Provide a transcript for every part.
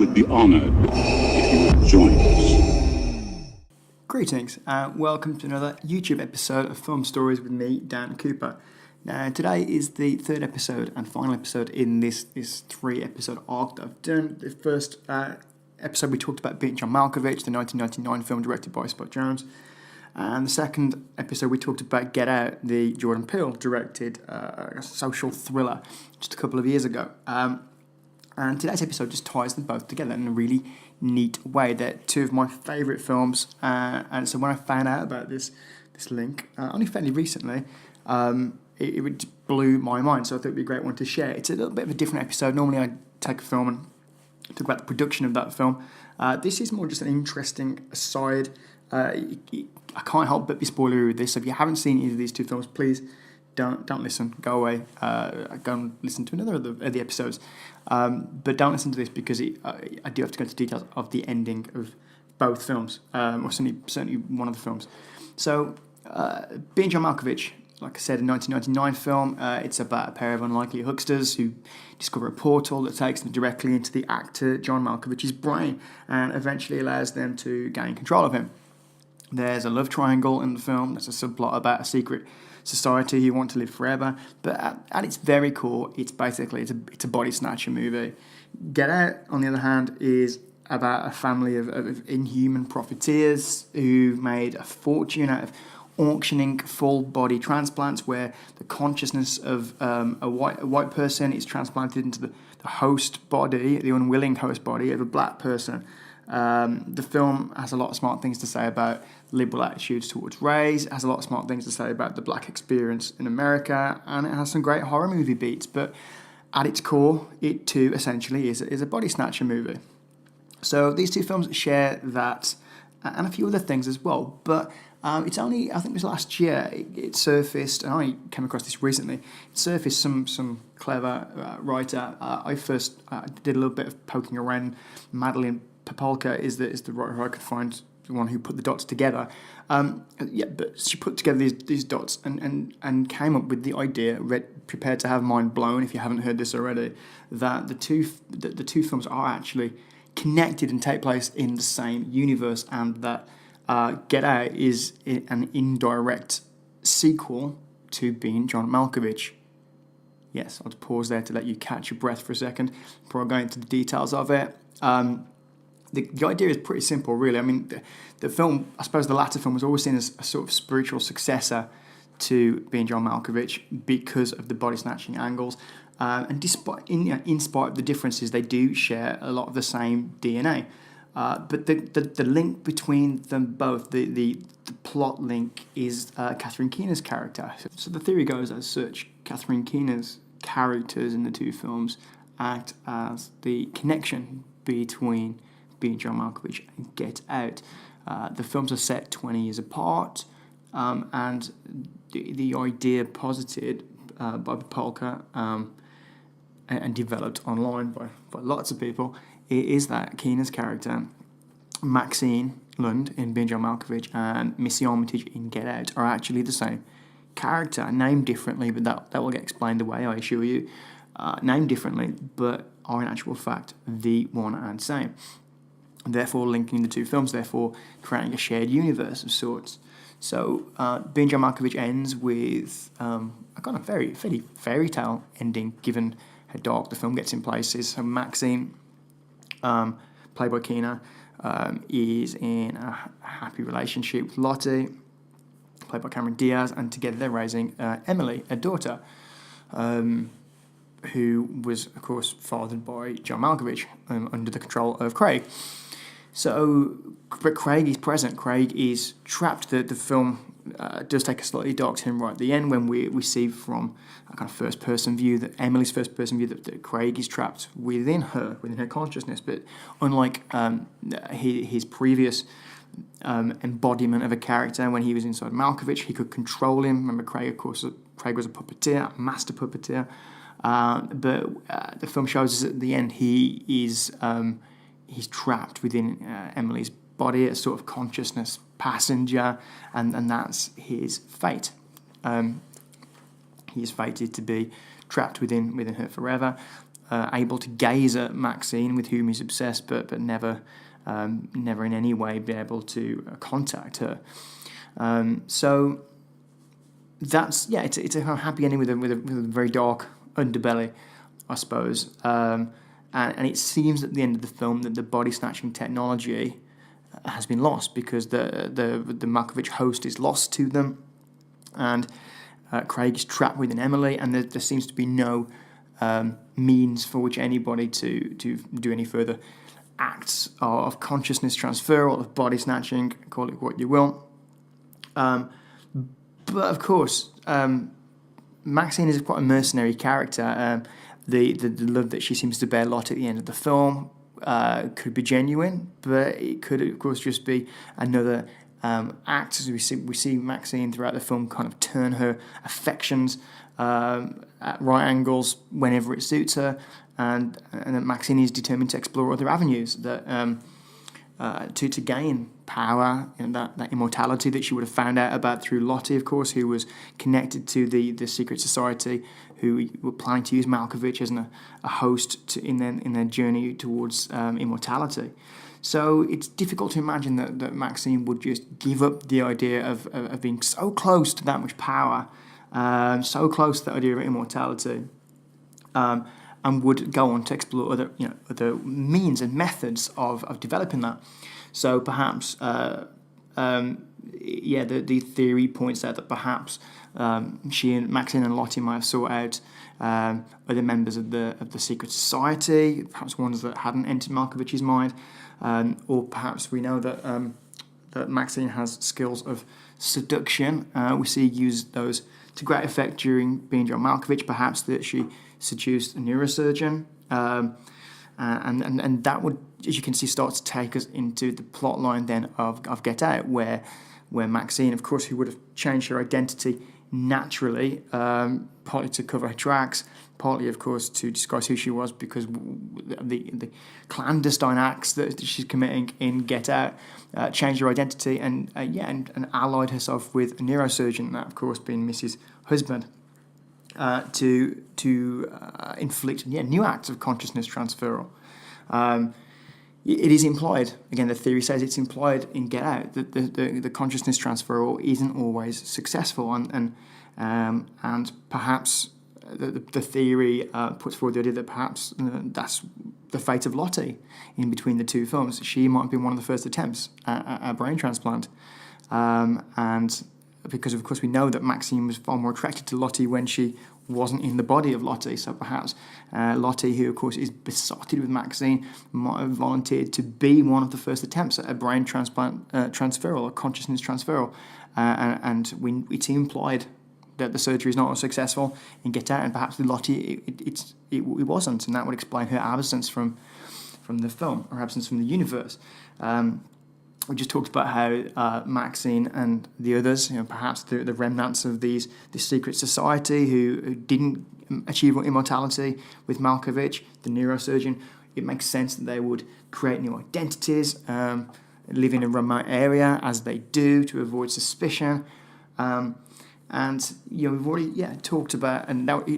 would be honored if you would join us. Greetings and welcome to another YouTube episode of Film Stories with me, Dan Cooper. Now, today is the third episode and final episode in this 3-episode arc that I've done. The first episode we talked about Being John Malkovich, the 1999 film directed by Spike Jonze. And the second episode we talked about Get Out, the Jordan Peele directed social thriller just a couple of years ago. And today's episode just ties them both together in a really neat way. They're two of my favourite films, and so when I found out about this link, only fairly recently, it blew my mind, so I thought it would be a great one to share. It's a little bit of a different episode. Normally I take a film and talk about the production of that film. This is more just an interesting aside. I can't help but be spoilery with this, so if you haven't seen either of these two films, please don't listen. Go away. Go and listen to another of the episodes. But don't listen to this because I do have to go into details of the ending of both films, or certainly one of the films. So, Being John Malkovich, like I said, a 1999 film. It's about a pair of unlikely hucksters who discover a portal that takes them directly into the actor John Malkovich's brain and eventually allows them to gain control of him. There's a love triangle in the film. There's a subplot about a secret society who want to live forever. But at its very core, it's a body snatcher movie. Get Out, on the other hand, is about a family of inhuman profiteers who made a fortune out of auctioning full body transplants, where the consciousness of a white person is transplanted into the host body, the unwilling host body of a black person. The film has a lot of smart things to say about liberal attitudes towards race. It has a lot of smart things to say about the black experience in America, and it has some great horror movie beats. But at its core, it too essentially is a body snatcher movie. So these two films share that, and a few other things as well. But it's only, I think it was last year, it surfaced, and I came across this recently, it surfaced some clever writer. I first did a little bit of poking around. Madeline Popolka is the writer I could find, the one who put the dots together. But she put together these dots and came up with the idea, prepared to have mind blown if you haven't heard this already, that the two films are actually connected and take place in the same universe, and that Get Out is an indirect sequel to Being John Malkovich. Yes, I'll just pause there to let you catch your breath for a second before I go into the details of it. The idea is pretty simple, really. I mean, the film, I suppose the latter film was always seen as a sort of spiritual successor to Being John Malkovich because of the body snatching angles. And in spite of the differences, they do share a lot of the same DNA. But the link between them both, the plot link, is Catherine Keener's character. So the theory goes as such: Catherine Keener's characters in the two films act as the connection between Being John Malkovich and Get Out. The films are set 20 years apart, and the idea posited by Popolka and developed online by lots of people is that Keener's character, Maxine Lund in Being John Malkovich and Missy Armitage in Get Out, are actually the same character, named differently, but that will get explained away, I assure you. Named differently, but are in actual fact the one and same. Therefore linking the two films, therefore creating a shared universe of sorts. So Being John Malkovich ends with a kind of very fairy tale ending, given how dark the film gets in places. So Maxine, played by Keener, is in a happy relationship with Lottie, played by Cameron Diaz, and together they're raising Emily, a daughter, who was, of course, fathered by John Malkovich under the control of Craig. So, but Craig is present. Craig is trapped. The film does take a slightly dark turn right at the end when we see from a kind of first-person view, that Emily's first-person view, that Craig is trapped within her consciousness. But unlike his previous embodiment of a character, when he was inside Malkovich, he could control him. Remember, Craig was a puppeteer, a master puppeteer. But the film shows us at the end he's trapped within Emily's body, a sort of consciousness passenger, and that's his fate. He is fated to be trapped within her forever. able to gaze at Maxine, with whom he's obsessed, but never in any way be able to contact her. So that's it's a kind of happy ending with a very dark underbelly, I suppose. And it seems at the end of the film that the body snatching technology has been lost, because the Malkovich host is lost to them, and Craig is trapped within Emily, and there seems to be no means for which anybody to do any further acts of consciousness transfer or of body snatching, call it what you will. But of course, Maxine is quite a mercenary character. The love that she seems to bear Lot at the end of the film could be genuine, but it could, of course, just be another act. As we see Maxine throughout the film kind of turn her affections at right angles whenever it suits her, and that Maxine is determined to explore other avenues that to gain power and that immortality that she would have found out about through Lottie, of course, who was connected to the secret society, who were planning to use Malkovich as a host in their journey towards immortality. So it's difficult to imagine that Maxine would just give up the idea of being so close to that much power, so close to the idea of immortality, and would go on to explore other means and methods of developing that. So perhaps, the theory points out that perhaps she and Maxine and Lottie might have sought out other members of the secret society, perhaps ones that hadn't entered Malkovich's mind, or perhaps we know that Maxine has skills of seduction. We see use those to great effect during Being John Malkovich. Perhaps that she seduced a neurosurgeon, and that would, as you can see, start to take us into the plot line then of Get Out, where Maxine, of course, who would have changed her identity naturally, partly to cover her tracks, partly, of course, to disguise who she was because of the clandestine acts that she's committing in Get Out, changed her identity and allied herself with a neurosurgeon, that, of course, being Mrs. Husband, to inflict new acts of consciousness transferal. It is implied, again, the theory says it's implied in Get Out that the consciousness transferal isn't always successful, and perhaps the theory puts forward the idea that perhaps that's the fate of Lottie in between the two films. She might have been one of the first attempts at a brain transplant, and because, of course, we know that Maxine was far more attracted to Lottie when she wasn't in the body of Lottie, so perhaps Lottie, who, of course, is besotted with Maxine, might have volunteered to be one of the first attempts at a brain transplant transferal, a consciousness transferal, and it's implied that the surgery is not successful in Get Out, and perhaps with Lottie it wasn't, and that would explain her absence from the film, or absence from the universe. We just talked about how Maxine and the others, perhaps the remnants of this secret society who didn't achieve immortality with Malkovich, the neurosurgeon, it makes sense that they would create new identities, live in a remote area as they do to avoid suspicion. And we've already talked about, and now the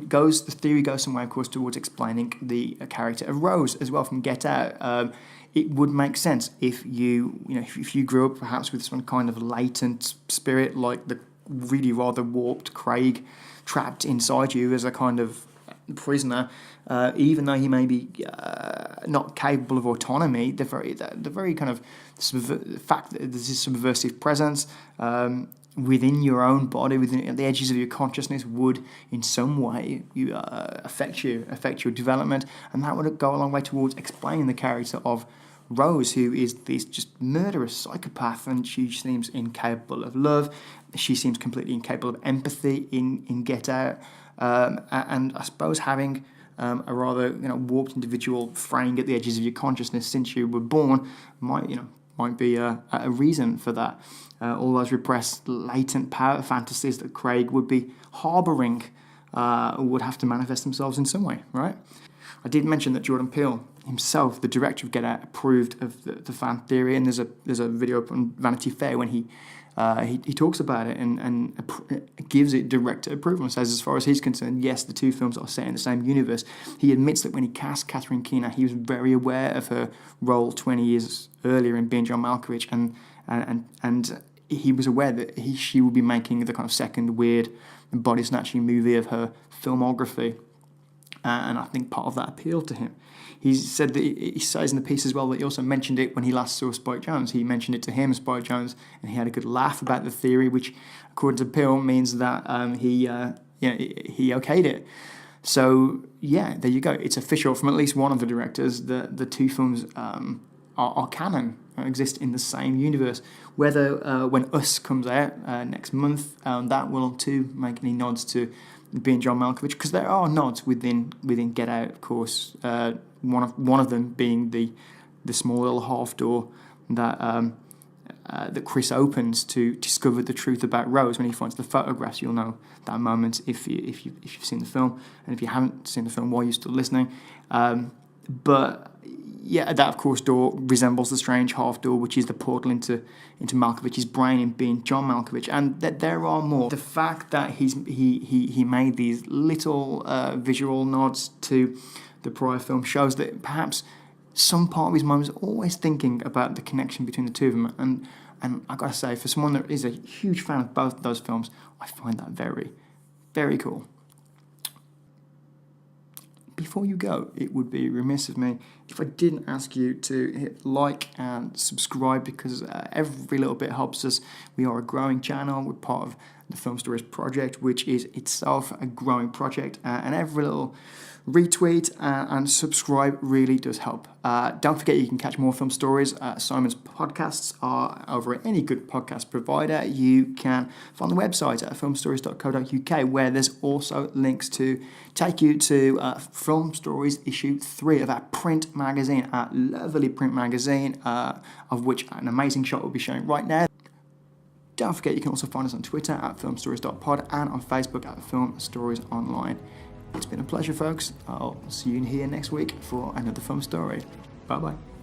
theory goes somewhere, of course, towards explaining the character of Rose as well from Get Out. It would make sense if if you grew up perhaps with some kind of latent spirit, like the really rather warped Craig, trapped inside you as a kind of prisoner, even though he may be not capable of autonomy. The very kind of fact that there's this subversive presence within your own body, within the edges of your consciousness, would in some way affect your development, and that would go a long way towards explaining the character of Rose, who is this just murderous psychopath, and she seems incapable of love. She seems completely incapable of empathy in Get Out, and I suppose having a rather warped individual fraying at the edges of your consciousness since you were born might be a reason for that. All those repressed latent power fantasies that Craig would be harbouring would have to manifest themselves in some way, right? I did mention that Jordan Peele himself, the director of Get Out, approved of the fan theory, and there's a video up on Vanity Fair when he he talks about it and gives it director approval and says, as far as he's concerned, yes, the two films are set in the same universe. He admits that when he cast Catherine Keener, he was very aware of her role 20 years earlier in Being John Malkovich, and he was aware that she would be making the kind of second weird body snatching movie of her filmography, and I think part of that appealed to him. He said that he says in the piece as well that he also mentioned it when he last saw Spike Jonze. He mentioned it to him, Spike Jonze, and he had a good laugh about the theory, which, according to Peele, means that he okayed it. So yeah, there you go. It's official from at least one of the directors that the two films are canon, exist in the same universe. Whether when Us comes out next month, that will too make any nods to Being John Malkovich, because there are nods within Get Out, of course. One of them being the small little half door that Chris opens to discover the truth about Rose when he finds the photographs. You'll know that moment if you've seen the film, and if you haven't seen the film, while you're still listening. But yeah, that of course door resembles the strange half door, which is the portal into Malkovich's brain in Being John Malkovich, and that there are more. The fact that he made these little visual nods to the prior film shows that perhaps some part of his mind was always thinking about the connection between the two of them. And I gotta say, for someone that is a huge fan of both those films, I find that very, very cool. Before you go, it would be remiss of me if I didn't ask you to hit like and subscribe, because every little bit helps us. We are a growing channel. We're part of the Film Stories project, which is itself a growing project, and every little retweet and subscribe really does help. Don't forget, you can catch more Film Stories. Simon's podcasts are over at any good podcast provider. You can find the website at filmstories.co.uk, where there's also links to take you to Film Stories issue 3 of our print magazine, our lovely print magazine, of which an amazing shot will be showing right now. Don't forget, you can also find us on Twitter at filmstories.pod and on Facebook at Film Stories Online. It's been a pleasure, folks. I'll see you here next week for another film story. Bye-bye.